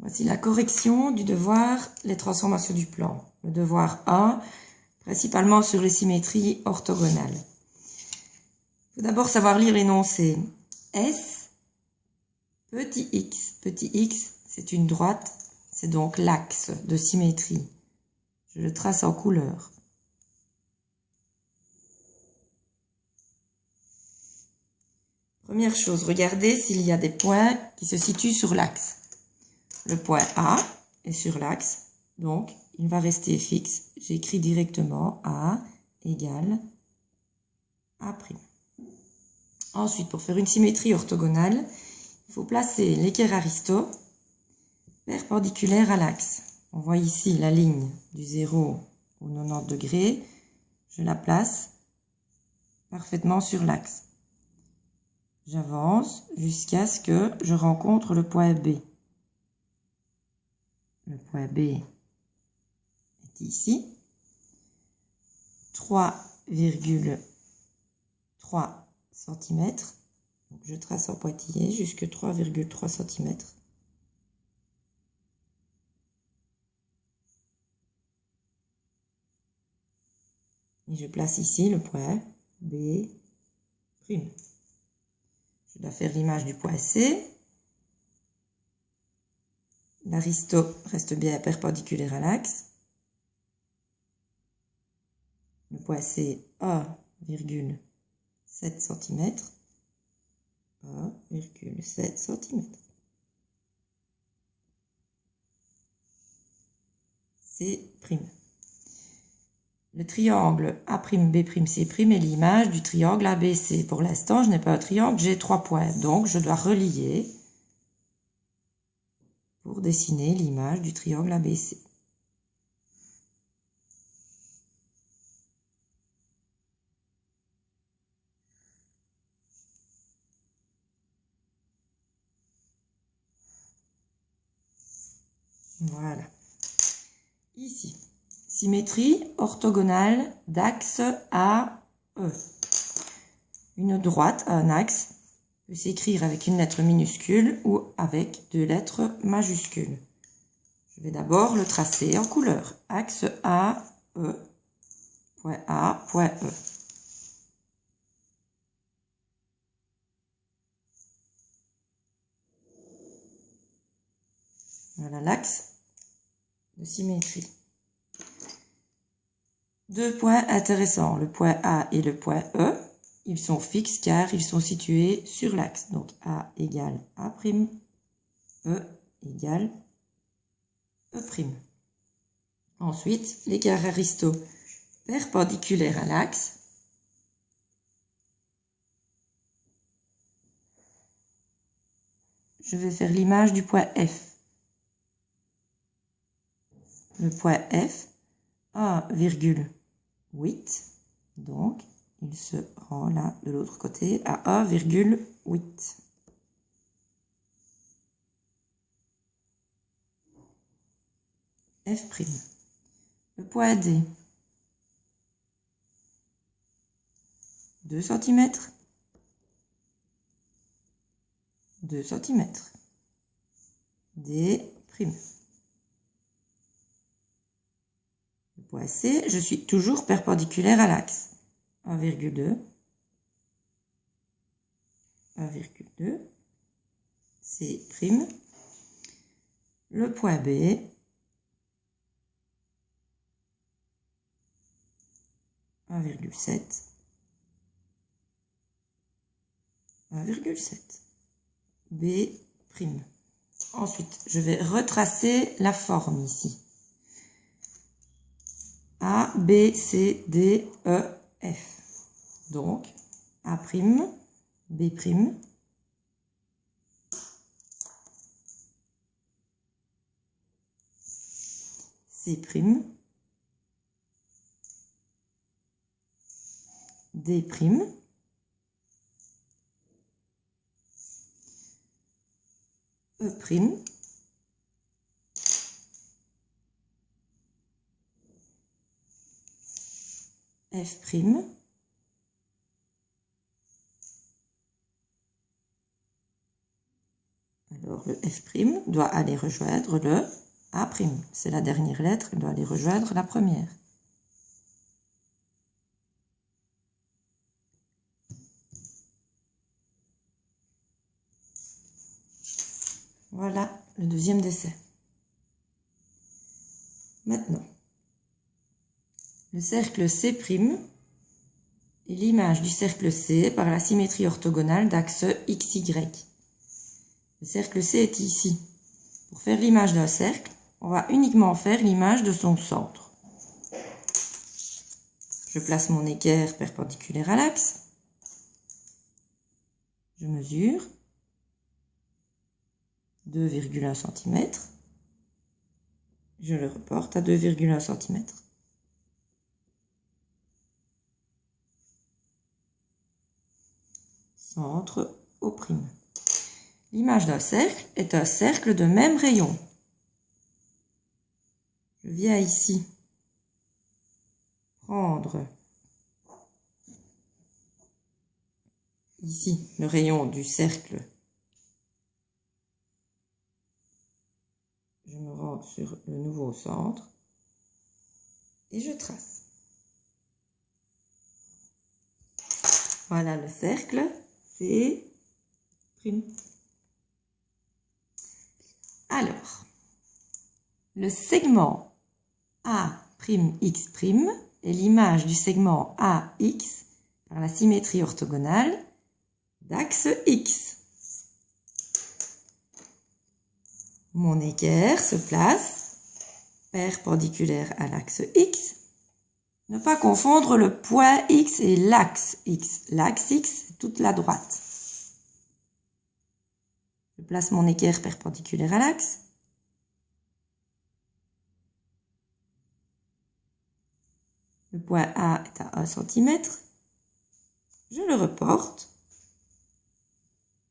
Voici la correction du devoir, les transformations du plan. Le devoir 1, principalement sur les symétries orthogonales. Il faut d'abord savoir lire l'énoncé. S, petit x. Petit x, c'est une droite, c'est donc l'axe de symétrie. Je le trace en couleur. Première chose, regardez s'il y a des points qui se situent sur l'axe. Le point A est sur l'axe, donc il va rester fixe. J'écris directement A égale A'. Ensuite, pour faire une symétrie orthogonale, il faut placer l'équerre Aristo perpendiculaire à l'axe. On voit ici la ligne du 0 au 90 degrés. Je la place parfaitement sur l'axe. J'avance jusqu'à ce que je rencontre le point B. Le point B est ici. 3,3 cm. Donc je trace en pointillé jusque 3,3 cm. Et je place ici le point B'. Je dois faire l'image du point C. L'aristo reste bien perpendiculaire à l'axe. Le point C, 1,7 cm. 1,7 cm. C'. Le triangle A'B', C' est l'image du triangle ABC. Pour l'instant, je n'ai pas un triangle, j'ai 3 points. Donc, je dois relier pour dessiner l'image du triangle ABC. Voilà. Ici, symétrie orthogonale d'axe AE. Une droite à un axe peut s'écrire avec une lettre minuscule ou avec 2 lettres majuscules. Je vais d'abord le tracer en couleur. Axe AE, point A, point E. Voilà l'axe de symétrie. 2 points intéressants, le point A et le point E. Ils sont fixes car ils sont situés sur l'axe. Donc A égale A', E égale E'. Ensuite, l'équerre Aristo perpendiculaire à l'axe. Je vais faire l'image du point F. Le point F, 1,8. Donc, il se rend là de l'autre côté à 1,8. F'. Le point D, 2 cm. 2 cm. D'. Le point C, je suis toujours perpendiculaire à l'axe. 1,2. 1,2. C'. Le point B, 1,7. 1,7. B'. Ensuite, je vais retracer la forme ici. A, B, C, D, E, F. Donc, A', B', C', D', E', F', alors le F', doit aller rejoindre le A'. C'est la dernière lettre, elle doit aller rejoindre la première. Voilà le deuxième dessin. Maintenant, le cercle C' est l'image du cercle C par la symétrie orthogonale d'axe XY. Le cercle C est ici. Pour faire l'image d'un cercle, on va uniquement faire l'image de son centre. Je place mon équerre perpendiculaire à l'axe. Je mesure 2,1 cm. Je le reporte à 2,1 cm. Centre O'. L'image d'un cercle est un cercle de même rayon. Je viens ici prendre ici le rayon du cercle. Je me rends sur le nouveau centre et je trace. Voilà le cercle C'. Alors, le segment A'X' est l'image du segment AX par la symétrie orthogonale d'axe X. Mon équerre se place perpendiculaire à l'axe X. Ne pas confondre le point X et l'axe X. L'axe X, c'est toute la droite. Je place mon équerre perpendiculaire à l'axe. Le point A est à 1 cm. Je le reporte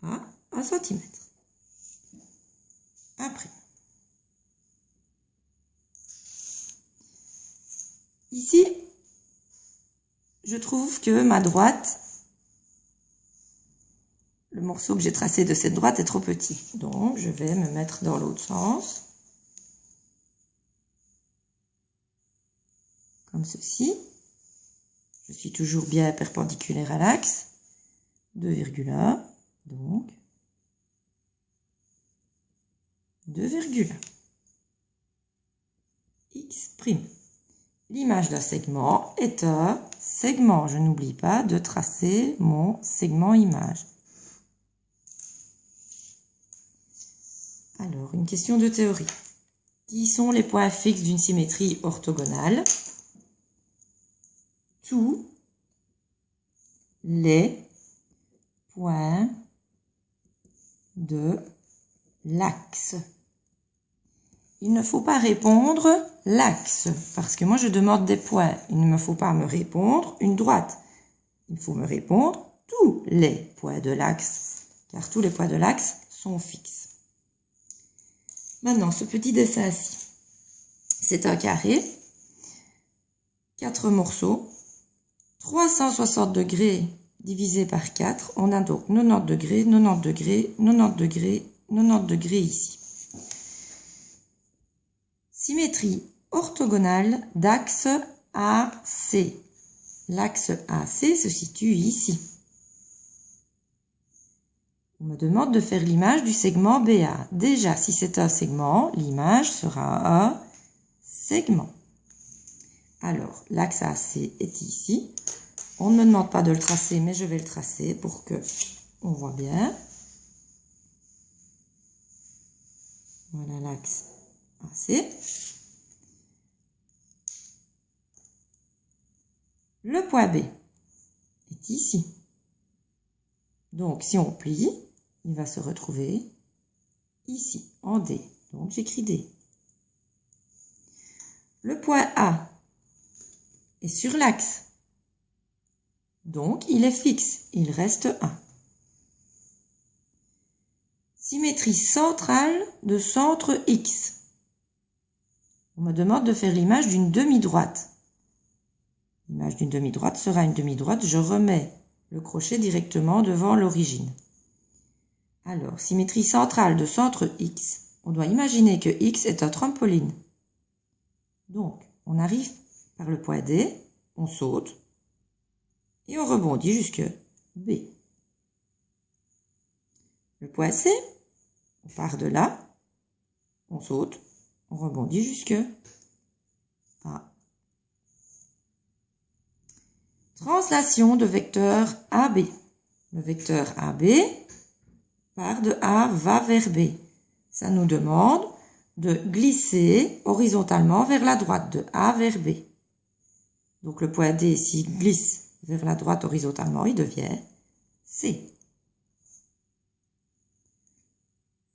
à 1 cm. Après. Ici, je trouve que ma droite, le morceau que j'ai tracé de cette droite est trop petit. Donc, je vais me mettre dans l'autre sens. Comme ceci. Je suis toujours bien perpendiculaire à l'axe. 2,1. Donc, 2,1. X'. L'image d'un segment est un segment. Je n'oublie pas de tracer mon segment image. Alors, une question de théorie. Qui sont les points fixes d'une symétrie orthogonale? Tous les points de l'axe. Il ne faut pas répondre l'axe, parce que moi je demande des points. Il ne me faut pas me répondre une droite. Il faut me répondre tous les points de l'axe, car tous les points de l'axe sont fixes. Maintenant, ce petit dessin-ci, c'est un carré, 4 morceaux, 360 degrés divisé par 4, on a donc 90 degrés, 90 degrés, 90 degrés, 90 degrés ici. Symétrie orthogonale d'axe AC. L'axe AC se situe ici. On me demande de faire l'image du segment BA. Déjà, si c'est un segment, l'image sera un segment. Alors, l'axe AC est ici. On ne me demande pas de le tracer, mais je vais le tracer pour que on voit bien. Voilà l'axe AC. Le point B est ici. Donc, si on plie, il va se retrouver ici, en D. Donc, j'écris D. Le point A est sur l'axe. Donc, il est fixe. Il reste 1. Symétrie centrale de centre X. On me demande de faire l'image d'une demi-droite. L'image d'une demi-droite sera une demi-droite. Je remets le crochet directement devant l'origine. Alors, symétrie centrale de centre X. On doit imaginer que X est un trampoline. Donc, on arrive par le point D, on saute, et on rebondit jusque B. Le point C, on part de là, on saute, on rebondit jusque A. Translation de vecteur AB. Le vecteur AB part de A, va vers B. Ça nous demande de glisser horizontalement vers la droite, de A vers B. Donc le point D, s'il glisse vers la droite horizontalement, il devient C.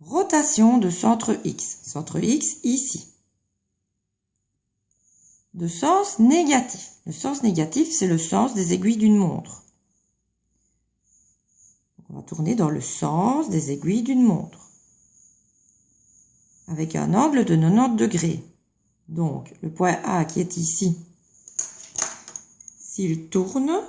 Rotation de centre X. Centre X ici. De sens négatif. Le sens négatif, c'est le sens des aiguilles d'une montre. On va tourner dans le sens des aiguilles d'une montre. Avec un angle de 90 degrés. Donc, le point A qui est ici, s'il tourne,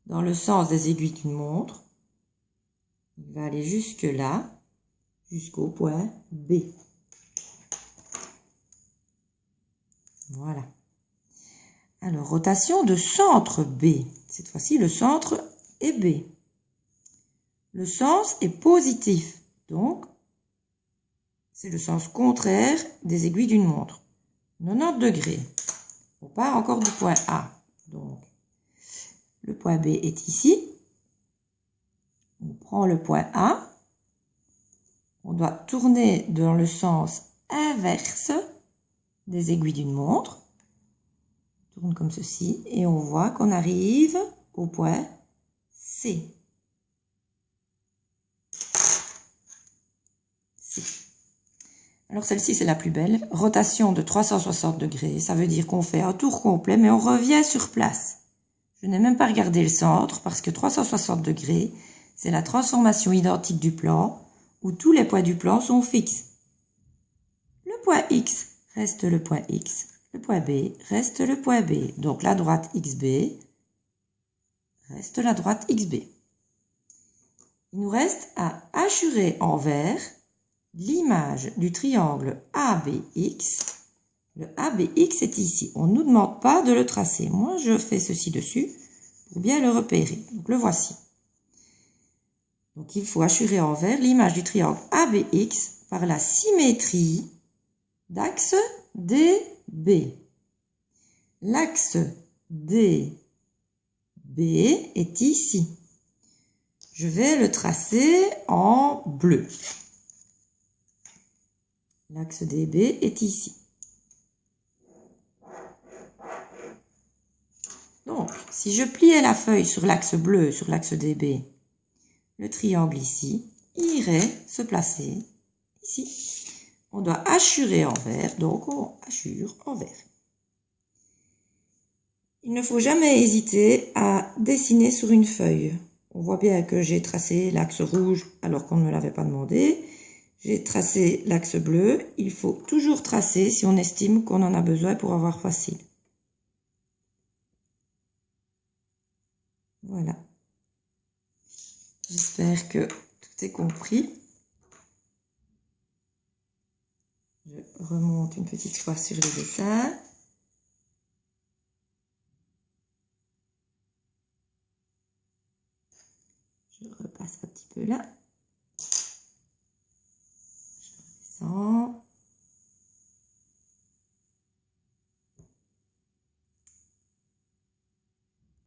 dans le sens des aiguilles d'une montre, il va aller jusque là, jusqu'au point B. Voilà. Alors, rotation de centre B. Cette fois-ci, le centre est B. Le sens est positif, donc c'est le sens contraire des aiguilles d'une montre. 90 degrés. On part encore du point A. Donc, le point B est ici. On prend le point A. On doit tourner dans le sens inverse des aiguilles d'une montre. On tourne comme ceci et on voit qu'on arrive au point C. Alors celle-ci, c'est la plus belle. Rotation de 360 degrés. Ça veut dire qu'on fait un tour complet, mais on revient sur place. Je n'ai même pas regardé le centre parce que 360 degrés, c'est la transformation identique du plan où tous les points du plan sont fixes. Le point X reste le point X. Le point B reste le point B. Donc la droite XB reste la droite XB. Il nous reste à hachurer en vert l'image du triangle ABX. Le ABX est ici. On ne nous demande pas de le tracer. Moi, je fais ceci dessus pour bien le repérer. Donc, le voici. Donc, il faut hachurer en vert l'image du triangle ABX par la symétrie d'axe DB. L'axe DB est ici. Je vais le tracer en bleu. L'axe DB est ici. Donc, si je pliais la feuille sur l'axe bleu, sur l'axe DB, le triangle ici irait se placer ici. On doit hachurer en vert, donc on hachure en vert. Il ne faut jamais hésiter à dessiner sur une feuille. On voit bien que j'ai tracé l'axe rouge alors qu'on ne me l'avait pas demandé. J'ai tracé l'axe bleu. Il faut toujours tracer si on estime qu'on en a besoin pour avoir facile. Voilà. J'espère que tout est compris. Je remonte une petite fois sur le dessin. Je repasse un petit peu là. Je redescends.